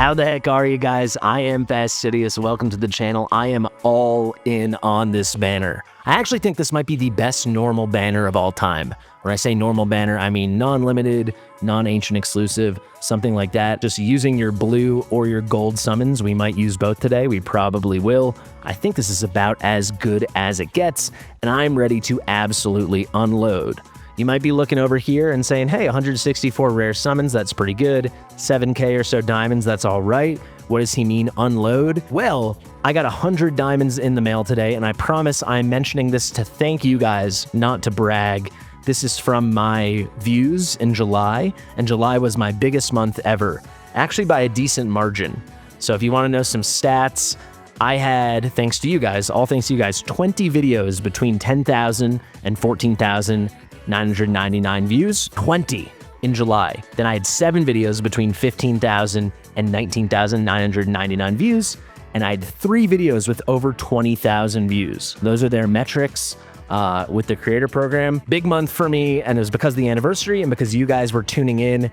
How the heck are you guys? I am Fastidious. Welcome to the channel. I am all in on this banner. I actually think this might be the best normal banner of all time. When I say normal banner, I mean non-limited, non-ancient exclusive, something like that. Just using your blue or your gold summons. We might use both today. We probably will. I think this is about as good as it gets, and I'm ready to absolutely unload. You might be looking over here and saying, hey, 164 rare summons, that's pretty good. 7K or so diamonds, that's all right. What does he mean, unload? Well, I got 100 diamonds in the mail today, and I promise I'm mentioning this to thank you guys, not to brag. This is from my views in July, and July was my biggest month ever, actually by a decent margin. So if you want to know some stats, I had, thanks to you guys, all thanks to you guys, 20 videos between 10,000 and 14,999 views, 20 in July. Then I had 7 videos between 15,000 and 19,999 views, and I had 3 videos with over 20,000 views. Those are their metrics with the creator program. Big month for me, and it was because of the anniversary and because you guys were tuning in.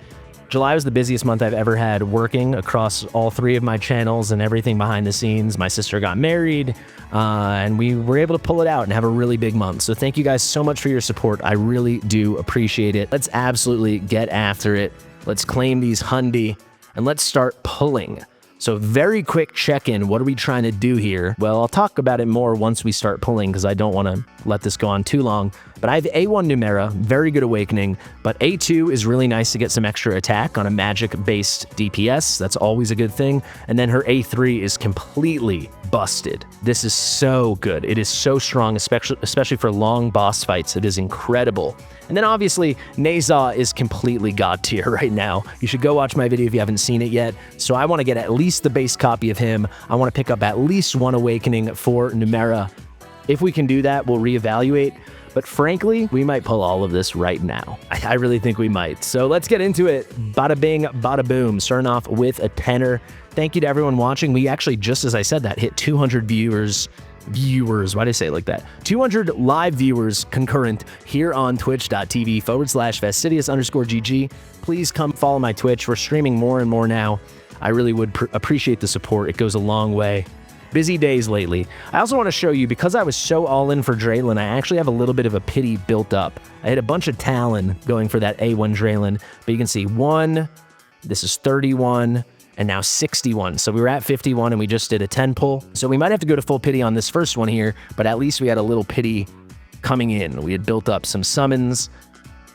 July was the busiest month I've ever had working across all 3 of my channels and everything behind the scenes. My sister got married, and we were able to pull it out and have a really big month. So thank you guys so much for your support. I really do appreciate it. Let's absolutely get after it. Let's claim these Hundi, and let's start pulling. So very quick check-in. What are we trying to do here? Well, I'll talk about it more once we start pulling because I don't want to let this go on too long. But I have A1 Numera, very good awakening, but A2 is really nice to get some extra attack on a magic-based DPS. That's always a good thing. And then her A3 is completely busted. This is so good. It is so strong, especially for long boss fights. It is incredible. And then obviously, Ne Zha is completely god tier right now. You should go watch my video if you haven't seen it yet. So I want to get at least the base copy of him. I want to pick up at least 1 awakening for Numera. If we can do that, we'll reevaluate. But frankly, we might pull all of this right now. I really think we might. So let's get into it. Bada bing, bada boom. Starting off with a tenner. Thank you to everyone watching. We actually, just as I said that, hit 200 viewers. Why did I say it like that? 200 live viewers concurrent here on twitch.tv/Fastidious_GG. Please come follow my Twitch. We're streaming more and more now. I really would appreciate the support. It goes a long way. Busy days lately. I also want to show you, because I was so all in for Draylin, I actually have a little bit of a pity built up. I had a bunch of Talon going for that A1 Draylin, but you can see 1, this is 31, and now 61. So we were at 51 and we just did a 10 pull. So we might have to go to full pity on this first one here, but at least we had a little pity coming in. We had built up some summons,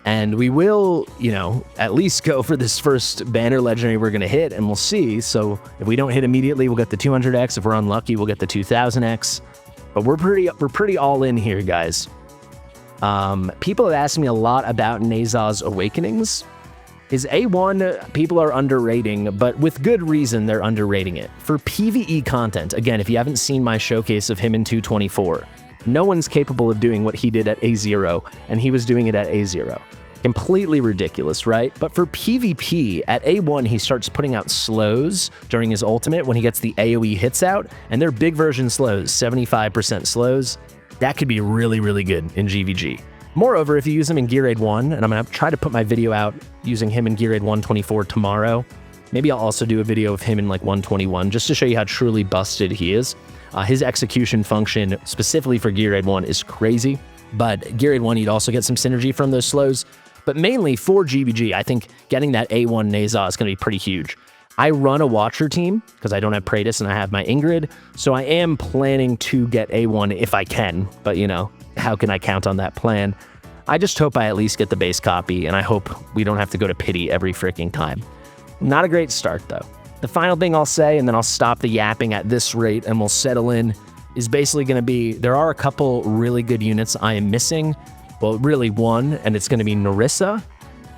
and we will, you know, at least go for this first banner legendary we're going to hit, and we'll see. So if we don't hit immediately, we'll get the 200x. If we're unlucky, we'll get the 2000x. But we're pretty all in here, guys. People have asked me a lot about Ne Zha's awakenings. His A1, people are underrating, but with good reason they're underrating it. For PvE content, again, if you haven't seen my showcase of him in 224, no one's capable of doing what he did at A0, and he was doing it at A0. Completely ridiculous, right? But for PvP, at A1, he starts putting out slows during his ultimate when he gets the AoE hits out, and they're big version slows, 75% slows. That could be really, really good in GVG. Moreover, if you use him in Gear Aid 1, and I'm going to try to put my video out using him in Gear Aid 124 tomorrow. Maybe I'll also do a video of him in like 121, just to show you how truly busted he is. His execution function, specifically for Gear Aid 1, is crazy. But Gear Aid 1, you'd also get some synergy from those slows. But mainly for GVG, I think getting that A1 Ne Zha is going to be pretty huge. I run a Watcher team, because I don't have Praetus and I have my Ingrid, so I am planning to get A1 if I can. But, you know, how can I count on that plan? I just hope I at least get the base copy, and I hope we don't have to go to pity every freaking time. Not a great start, though. The final thing I'll say, and then I'll stop the yapping at this rate and we'll settle in, is basically going to be, there are a couple really good units I am missing. Well, really one, and it's going to be Nerissa,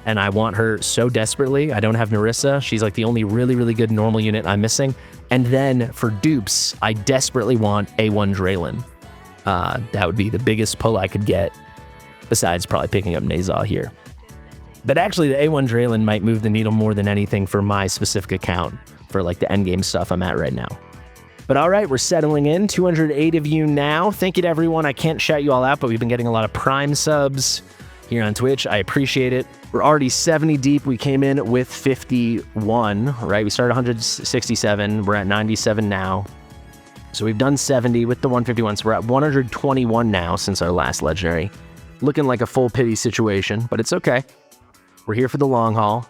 and I want her so desperately. I don't have Nerissa. She's like the only really, really good normal unit I'm missing. And then for dupes, I desperately want A1 Draylin. That would be the biggest pull I could get, besides probably picking up Ne Zha here. But actually, the A1 Draylin might move the needle more than anything for my specific account, for like the endgame stuff I'm at right now. But all right, we're settling in. 208 of you now. Thank you to everyone. I can't shout you all out, but we've been getting a lot of Prime subs. here on Twitch. I appreciate it. We're already 70 deep. We came in with 51, right? We started 167. We're at 97 now. So we've done 70 with the 151. So we're at 121 now since our last legendary. Looking like a full pity situation, but it's okay. We're here for the long haul.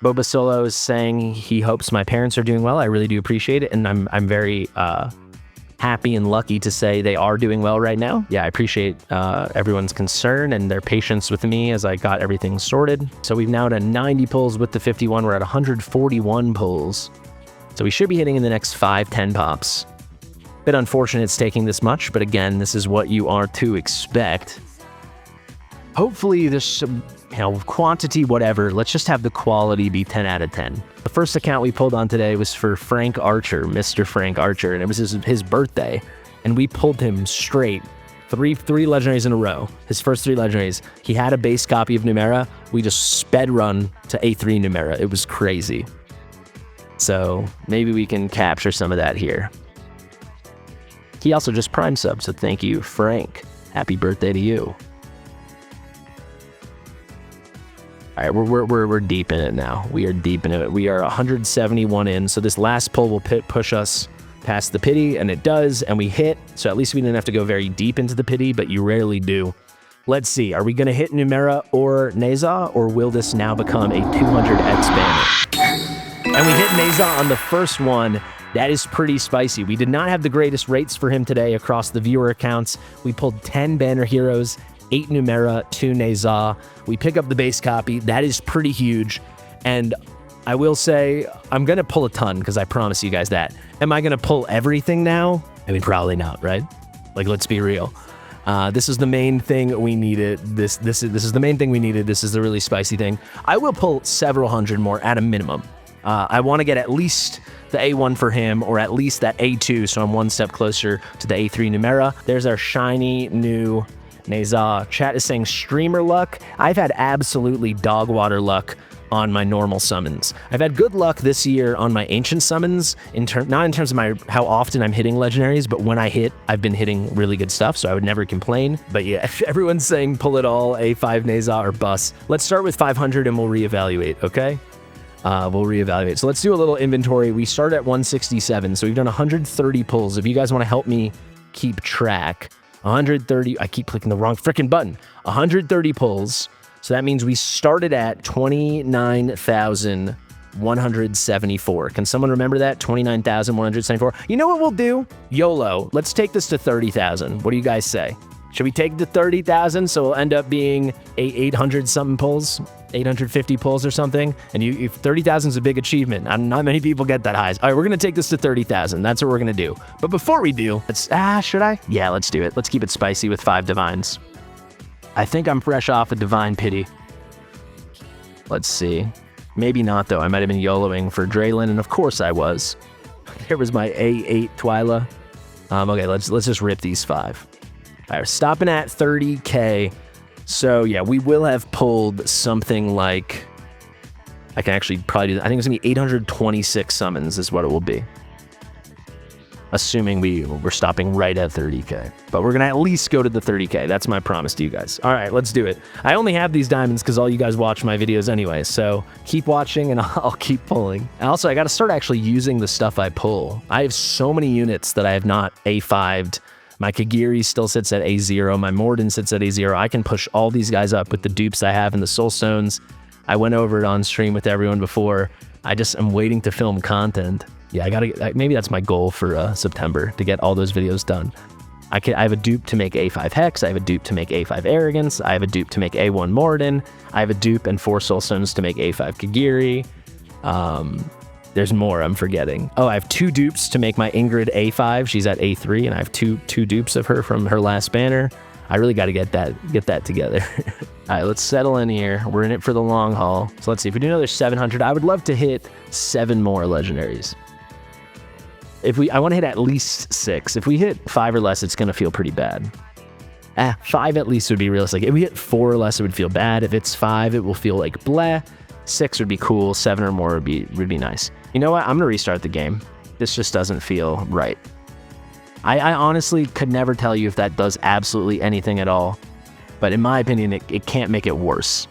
Boba Solo is saying he hopes my parents are doing well. I really do appreciate it, and I'm very happy and lucky to say they are doing well right now. Yeah, I appreciate everyone's concern and their patience with me as I got everything sorted. So we've now done 90 pulls with the 51. We're at 141 pulls. So we should be hitting in the next 5-10 pops. Bit unfortunate it's taking this much, but again, this is what you are to expect. Hopefully there's some, quantity, whatever. Let's just have the quality be 10 out of 10. The first account we pulled on today was for Frank Archer, Mr. Frank Archer, and it was his birthday. And we pulled him straight, three legendaries in a row. His first 3 legendaries. He had a base copy of Numera. We just sped run to A3 Numera. It was crazy. So maybe we can capture some of that here. He also just prime subbed, so thank you, Frank. Happy birthday to you. All right, we're deep in it now. We are deep in it. We are 171 in, so this last pull will push us past the pity, and it does, and we hit. So at least we didn't have to go very deep into the pity, but you rarely do. Let's see, are we gonna hit Numera or Ne Zha, or will this now become a 200x banner? And we hit Ne Zha on the first one. That is pretty spicy. We did not have the greatest rates for him today across the viewer accounts. We pulled 10 banner heroes, 8 Numera, 2 Ne Zha. We pick up the base copy. That is pretty huge. And I will say, I'm going to pull a ton because I promise you guys that. Am I going to pull everything now? I mean, probably not, right? Like, let's be real. This is the main thing we needed. This is the main thing we needed. This is the really spicy thing. I will pull several hundred more at a minimum. I want to get at least the A1 for him, or at least that A2, so I'm one step closer to the A3 Numera. There's our shiny new Ne Zha. Chat is saying streamer luck. I've had absolutely dog water luck on my normal summons. I've had good luck this year on my ancient summons, not in terms of how often I'm hitting legendaries, but when I hit, I've been hitting really good stuff, so I would never complain. But yeah, if everyone's saying pull it all, A5 Ne Zha or bust. Let's start with 500 and we'll reevaluate, okay? We'll reevaluate. So let's do a little inventory. We start at 167, so we've done 130 pulls. If you guys want to help me keep track, 130, I keep clicking the wrong freaking button. 130 pulls. So that means we started at 29,174. Can someone remember that? 29,174. You know what we'll do? YOLO. Let's take this to 30,000. What do you guys say? Should we take the 30,000 so it'll end up being 800 something pulls, 850 pulls or something? And if 30,000 is a big achievement, not many people get that high. All right, we're gonna take this to 30,000. That's what we're gonna do. But before we do, should I? Yeah, let's do it. Let's keep it spicy with 5 divines. I think I'm fresh off a divine pity. Let's see. Maybe not though. I might have been YOLOing for Draylin, and of course I was. There was my A8 Twyla. Okay, let's just rip these 5. All right, stopping at 30K. So yeah, we will have pulled something like, I can actually probably do that. I think it's gonna be 826 summons is what it will be. Assuming we're stopping right at 30K. But we're gonna at least go to the 30K. That's my promise to you guys. All right, let's do it. I only have these diamonds because all you guys watch my videos anyway. So keep watching and I'll keep pulling. And also, I gotta start actually using the stuff I pull. I have so many units that I have not A5'd. My Kagiri still sits at A0. My Morden sits at A0. I can push all these guys up with the dupes I have and the soul stones. I went over it on stream with everyone before. I'm waiting to film content. Yeah, maybe that's my goal for September, to get all those videos done. I have a dupe to make A5 Hex. I have a dupe to make A5 Arrogance. I have a dupe to make A1 Morden. I have a dupe and 4 soul stones to make A5 Kagiri. There's more I'm forgetting. Oh, I have 2 dupes to make my Ingrid A5. She's at A3, and I have two dupes of her from her last banner. I really got to get that together. All right, let's settle in here. We're in it for the long haul. So let's see. If we do another 700, I would love to hit 7 more legendaries. I want to hit at least 6. If we hit 5 or less, it's going to feel pretty bad. 5 at least would be realistic. If we hit 4 or less, it would feel bad. If it's 5, it will feel like bleh. 6 would be cool. 7 or more would be nice. You know what? I'm going to restart the game. This just doesn't feel right. I honestly could never tell you if that does absolutely anything at all. But in my opinion, it can't make it worse.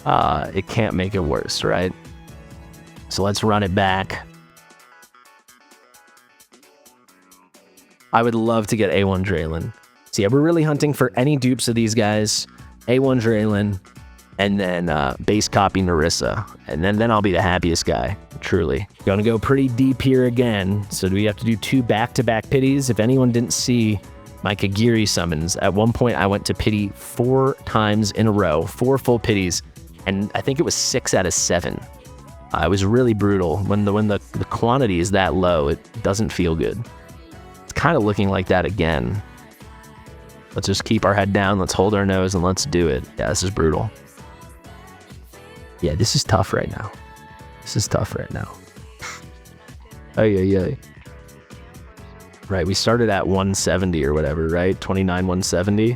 It can't make it worse, right? So let's run it back. I would love to get A1 Draylon. So yeah, we're really hunting for any dupes of these guys. A1 Draylon, and then base copy Narissa. And then I'll be the happiest guy, truly. Gonna go pretty deep here again. So do we have to do 2 back-to-back pities? If anyone didn't see my Kagiri summons, at one point I went to pity 4 times in a row, 4 full pities, and I think it was 6 out of 7. It was really brutal. When the quantity is that low, it doesn't feel good. It's kind of looking like that again. Let's just keep our head down, let's hold our nose, and let's do it. Yeah, this is brutal. Yeah, this is tough right now. This is tough right now. Ay. Right, we started at 170 or whatever, right? 29, 170.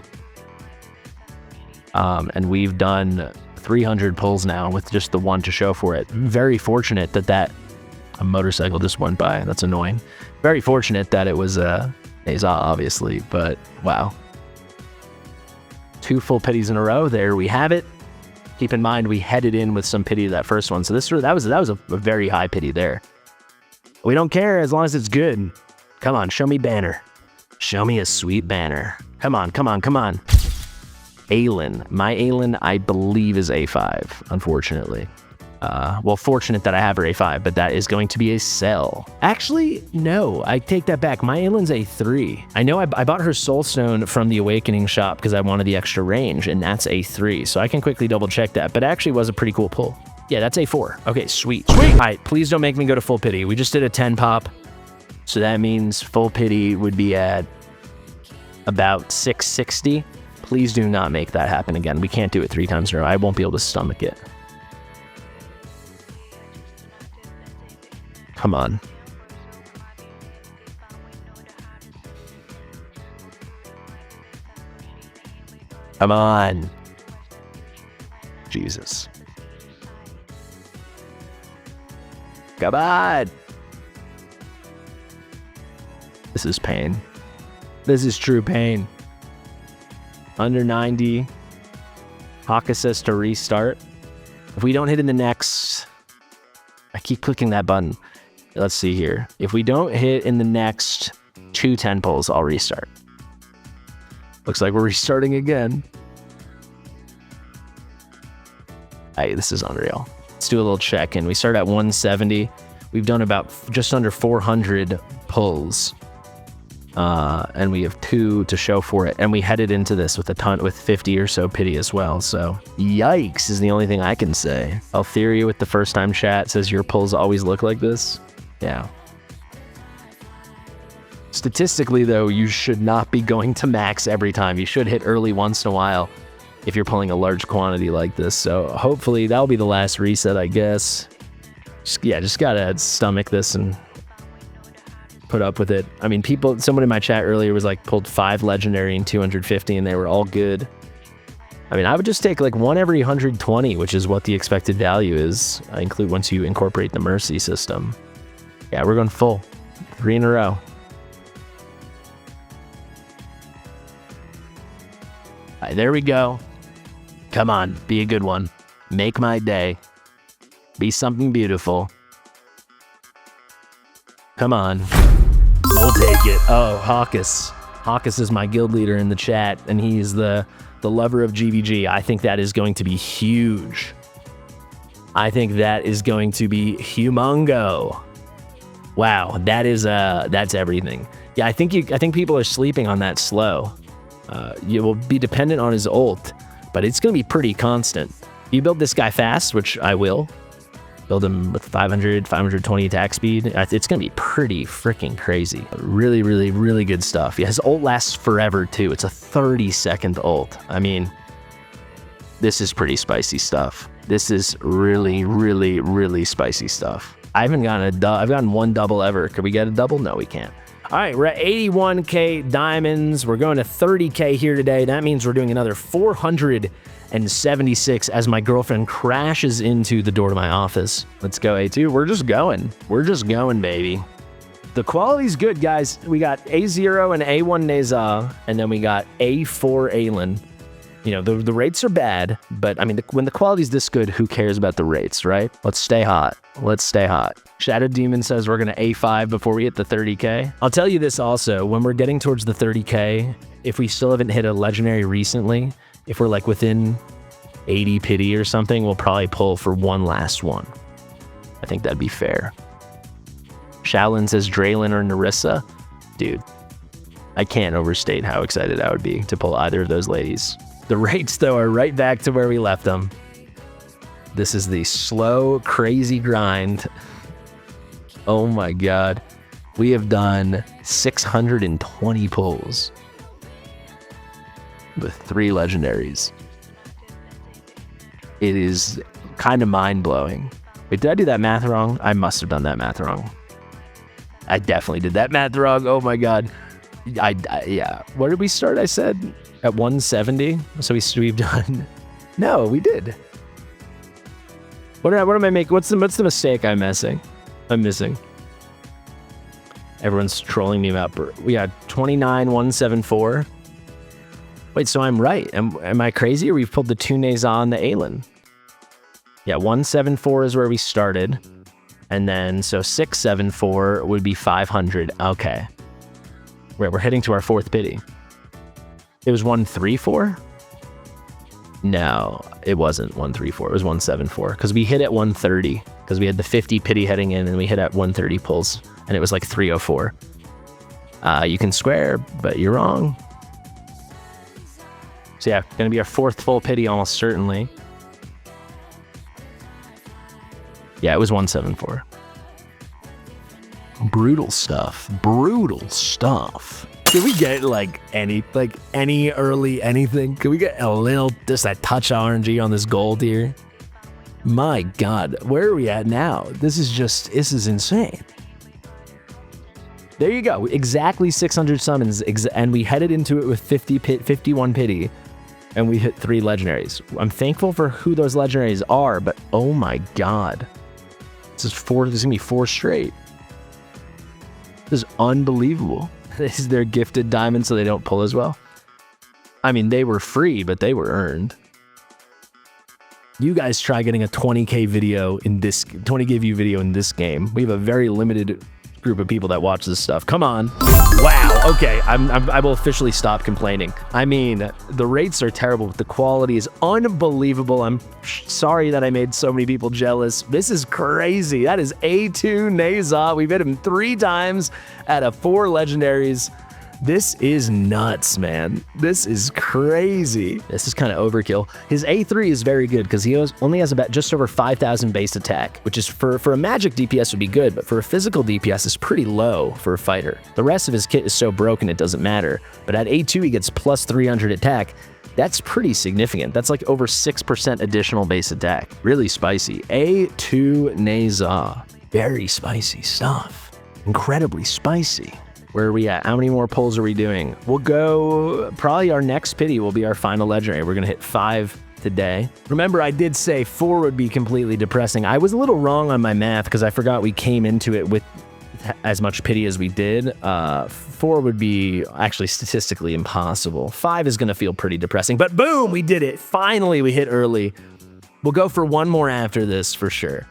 And we've done 300 pulls now with just the 1 to show for it. Very fortunate that a motorcycle just went by. That's annoying. Very fortunate that it was Ne Zha, obviously, but wow. 2 full pities in a row. There we have it. Keep in mind, we headed in with some pity to that first one. So that was a very high pity there. We don't care as long as it's good. Come on, show me banner. Show me a sweet banner. Come on. Aelin. My Aelin, I believe, is A5, unfortunately. Well, fortunate that I have her A5, but that is going to be a sell. Actually, no, I take that back. My Aelin's A3. I know I bought her Soulstone from the Awakening shop because I wanted the extra range, and that's A3, so I can quickly double check that, but it actually was a pretty cool pull. Yeah, that's A4. Okay, sweet. All right, please don't make me go to full pity. We just did a 10 pop, so that means full pity would be at about 660. Please do not make that happen again. We can't do it 3 times in a row. I won't be able to stomach it. Come on. Come on. Jesus. Come on. This is pain. This is true pain. Under 90. Haka says to restart. If we don't hit in the next... I keep clicking that button. Let's see here. If we don't hit in the next 2 10 pulls, I'll restart. Looks like we're restarting again. Hey, this is unreal. Let's do a little check in. We start at 170. We've done about just under 400 pulls. And we have 2 to show for it. And we headed into this with 50 or so pity as well. So yikes is the only thing I can say. Altheria with the first time chat says your pulls always look like this. Yeah. Statistically though, you should not be going to max every time. You should hit early once in a while if you're pulling a large quantity like this. So hopefully that'll be the last reset, I guess. Just gotta stomach this and put up with it. I mean, someone in my chat earlier was like pulled 5 legendary and 250 and they were all good. I mean, I would just take like 1 every 120, which is what the expected value is. I include once you incorporate the mercy system. Yeah, we're going full. 3 in a row. All right, there we go. Come on, be a good one. Make my day. Be something beautiful. Come on. We'll take it. Oh, Hawkus. Hawkus is my guild leader in the chat, and he's the lover of GVG. I think that is going to be huge. I think that is going to be humongo. Wow, that's everything. Yeah, I think people are sleeping on that slow. You will be dependent on his ult, but it's going to be pretty constant. You build this guy fast, which I will. Build him with 500, 520 attack speed. It's going to be pretty freaking crazy. Really, really, really good stuff. Yeah, his ult lasts forever, too. It's a 30-second ult. I mean, this is pretty spicy stuff. This is really, really, really spicy stuff. I've gotten 1 double ever. Could we get a double? No, we can't. All right, we're at 81K diamonds. We're going to 30K here today. That means we're doing another 476 as my girlfriend crashes into the door to my office. Let's go, A2. We're just going. We're just going, baby. The quality's good, guys. We got A0 and A1 Ne Zha, and then we got A4 Aelin. You know, the rates are bad, but I mean, when the quality's this good, who cares about the rates, right? Let's stay hot. Let's stay hot. Shadow Demon says we're going to A5 before we hit the 30K. I'll tell you this also, when we're getting towards the 30K, if we still haven't hit a legendary recently, if we're like within 80 pity or something, we'll probably pull for one last one. I think that'd be fair. Shaolin says Draylin or Narissa. Dude, I can't overstate how excited I would be to pull either of those ladies. The rates, though, are right back to where we left them. This is the slow, crazy grind. Oh my God. We have done 620 pulls with 3 legendaries. It is kind of mind-blowing. Wait, did I do that math wrong? I must have done that math wrong. I definitely did that math wrong. Oh my God. Yeah. Where did we start? I said at 170. So we've done. No, we did. What am I making? What's the mistake I'm missing? Everyone's trolling me about. We got 29,174. Wait, so I'm right. Am I crazy? Or we've pulled the 2 Ne Zha and the Aelin? Yeah, 174 is where we started. And then, so 674 would be 500. Okay. We're heading to our 4th pity. It was 134? No, it wasn't 134. It was 174. Because we hit at 130. Because we had the 50 pity heading in, and we hit at 130 pulls. And it was like 304. You can square, but you're wrong. So yeah, going to be our 4th full pity almost certainly. Yeah, it was 174. Brutal stuff. Brutal stuff. Can we get like any early anything? Can we get a little, just a touch of RNG on this gold here? My God, where are we at now? This is insane. There you go. Exactly 600 summons, and we headed into it with 51 pity, and we hit 3 legendaries. I'm thankful for who those legendaries are, but oh my God. This is gonna be 4 straight. This is unbelievable. This is their gifted diamond, so they don't pull as well. I mean, they were free, but they were earned. You guys try getting a 20K video in this 20K view video in this game. We have a very limited group of people that watch this stuff. Come on. Wow. Okay. I will officially stop complaining. I mean, the rates are terrible, but the quality is unbelievable. I'm sorry that I made so many people jealous. This is crazy. That is A2 Ne Zha. We've hit him 3 times out of 4 legendaries. This is nuts, man. This is crazy. This is kind of overkill. His A3 is very good because he only has about just over 5,000 base attack, which is for a magic DPS would be good, but for a physical DPS is pretty low for a fighter. The rest of his kit is so broken it doesn't matter. But at A2 he gets plus 300 attack. That's pretty significant. That's like over 6% additional base attack. Really spicy. A2 Ne Zha. Very spicy stuff. Incredibly spicy. Where are we at? How many more pulls are we doing? We'll go, probably our next pity will be our final legendary. We're gonna hit 5 today. Remember, I did say 4 would be completely depressing. I was a little wrong on my math because I forgot we came into it with as much pity as we did. 4 would be actually statistically impossible. 5 is gonna feel pretty depressing, but boom, we did it. Finally, we hit early. We'll go for 1 more after this for sure.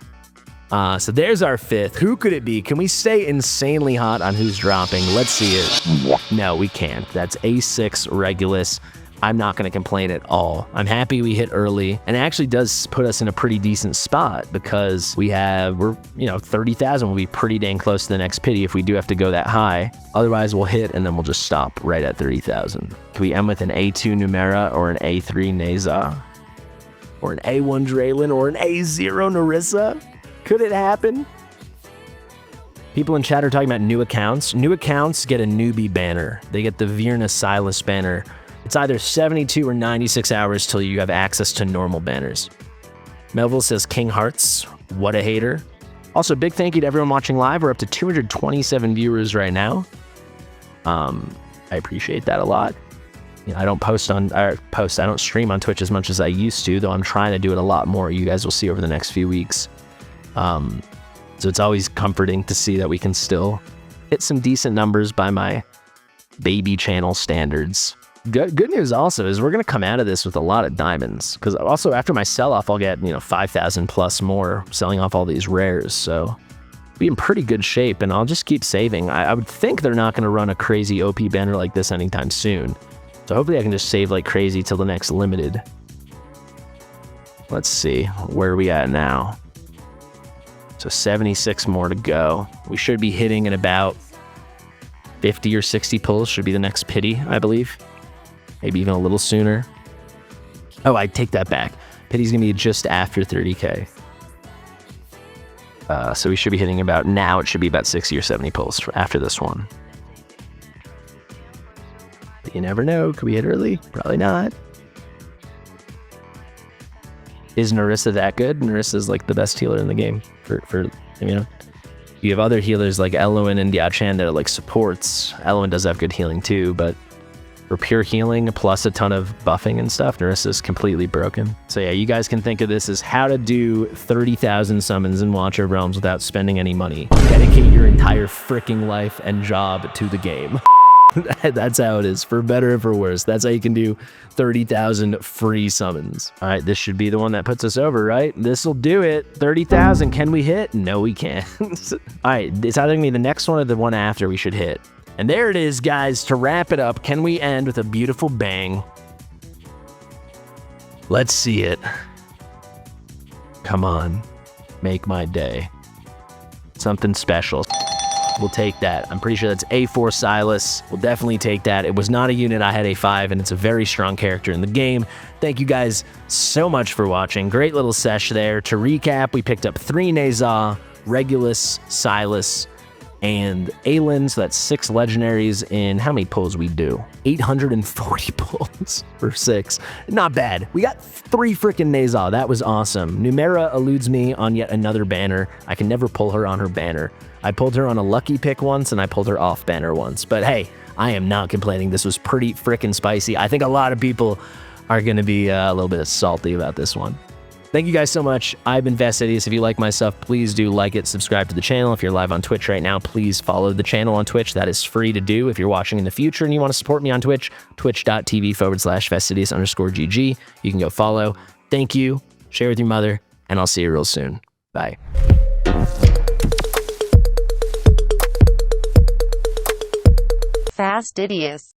So there's our 5th. Who could it be? Can we stay insanely hot on who's dropping? Let's see it. No, we can't. That's A6 Regulus. I'm not going to complain at all. I'm happy we hit early, and it actually does put us in a pretty decent spot because we're 30,000 will be pretty dang close to the next pity if we do have to go that high. Otherwise, we'll hit and then we'll just stop right at 30,000. Can we end with an A2 Numera or an A3 Ne Zha? Or an A1 Draylin or an A0 Narissa? Could it happen? People in chat are talking about new accounts. New accounts get a newbie banner. They get the Virna Silas banner. It's either 72 or 96 hours till you have access to normal banners. Melville says King Hearts. What a hater. Also, big thank you to everyone watching live. We're up to 227 viewers right now. I appreciate that a lot. I don't I don't stream on Twitch as much as I used to, though I'm trying to do it a lot more. You guys will see over the next few weeks. So it's always comforting to see that we can still hit some decent numbers by my baby channel standards. Good news also is we're going to come out of this with a lot of diamonds, because also after my sell-off, I'll get, 5,000 plus more selling off all these rares. So be in pretty good shape, and I'll just keep saving. I would think they're not going to run a crazy OP banner like this anytime soon. So hopefully I can just save like crazy till the next limited. Let's see, where are we at now? So 76 more to go. We should be hitting in about 50 or 60 pulls should be the next pity, I believe. Maybe even a little sooner. Oh, I take that back. Pity's gonna be just after 30K. So we should be hitting about, now it should be about 60 or 70 pulls after this one. But you never know, could we hit early? Probably not. Is Narissa that good? Narissa's like the best healer in the game for you have other healers like Eloin and Diachan that are like supports. Eloin does have good healing too, but for pure healing plus a ton of buffing and stuff, Narissa's completely broken. So yeah, you guys can think of this as how to do 30,000 summons in Watcher of Realms without spending any money. Dedicate your entire freaking life and job to the game. That's how it is, for better or for worse. That's how you can do 30,000 free summons. All right, this should be the one that puts us over, right? This will do it. 30,000, can we hit? No, we can't. All right, it's either gonna be the next one or the one after we should hit. And there it is, guys. To wrap it up, can we end with a beautiful bang? Let's see it. Come on, make my day. Something special. We'll take that. I'm pretty sure that's A4 Silas. We'll definitely take that. It was not a unit. I had A5, and it's a very strong character in the game. Thank you guys so much for watching. Great little sesh there. To recap, we picked up 3 Ne Zha, Regulus, Silas, and Aelin. So that's 6 legendaries in how many pulls we do? 840 pulls for 6. Not bad. We got 3 freaking Ne Zha. That was awesome. Numera eludes me on yet another banner. I can never pull her on her banner. I pulled her on a lucky pick once, and I pulled her off banner once. But hey, I am not complaining. This was pretty freaking spicy. I think a lot of people are going to be a little bit salty about this one. Thank you guys so much. I've been Fastidious. If you like my stuff, please do like it, subscribe to the channel. If you're live on Twitch right now, please follow the channel on Twitch. That is free to do. If you're watching in the future and you want to support me on Twitch, twitch.tv/Fastidious_GG. You can go follow. Thank you. Share with your mother, and I'll see you real soon. Bye. Fastidious.